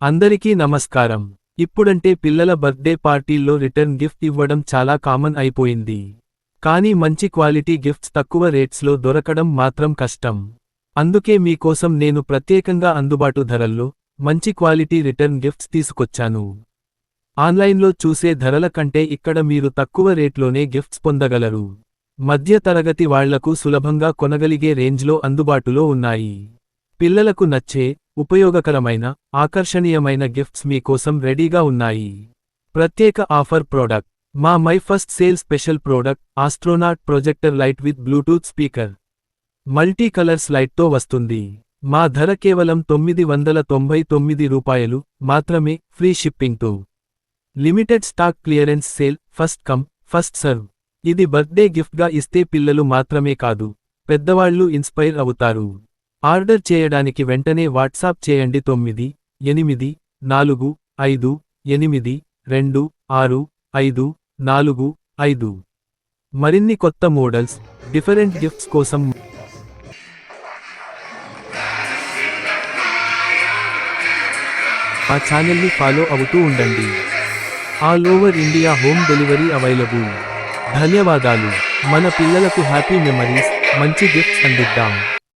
అందరికీ నమస్కారం. ఇప్పుడంటే పిల్లల బర్త్డే పార్టీల్లో రిటర్న్ గిఫ్ట్ ఇవ్వడం చాలా కామన్ అయిపోయింది. కానీ మంచి క్వాలిటీ గిఫ్ట్స్ తక్కువ రేట్స్లో దొరకడం మాత్రం కష్టం. అందుకే మీకోసం నేను ప్రత్యేకంగా అందుబాటు ధరల్లో మంచి క్వాలిటీ రిటర్న్ గిఫ్ట్స్ తీసుకొచ్చాను. ఆన్లైన్లో చూసే ధరల కంటే ఇక్కడ మీరు తక్కువ రేట్లోనే గిఫ్ట్స్ పొందగలరు. మధ్య తరగతి వాళ్లకు సులభంగా కొనగలిగే రేంజ్లో అందుబాటులో ఉన్నాయి. పిల్లలకు నచ్చే, ఉపయోగకరమైన, ఆకర్షణీయమైన గిఫ్ట్స్ మీకోసం రెడీగా ఉన్నాయి. ప్రత్యేక ఆఫర్ ప్రోడక్ట్ మా my first sale special product astronaut projector light with Bluetooth speaker. Multi colours లైట్తో వస్తుంది. మా ధర కేవలం రూ. 999 మాత్రమే, ఫ్రీ షిప్పింగ్తో. Limited stock clearance sale, first come first serve. ఇది బర్త్డే గిఫ్ట్గా ఇస్తే పిల్లలు మాత్రమే కాదు, పెద్దవాళ్లు ఇన్స్పైర్ అవుతారు. ఆర్డర్ చేయడానికి వెంటనే వాట్సాప్ చేయండి 9845265545. మరిన్ని కొత్త మోడల్స్, డిఫరెంట్ గిఫ్ట్స్ కోసం మా ఛానల్ని ఫాలో అవుతూ ఉండండి. All over India home delivery available. ధన్యవాదాలు. మన పిల్లలకు హ్యాపీ మెమరీస్, మంచి గిఫ్ట్స్ అందిద్దాం.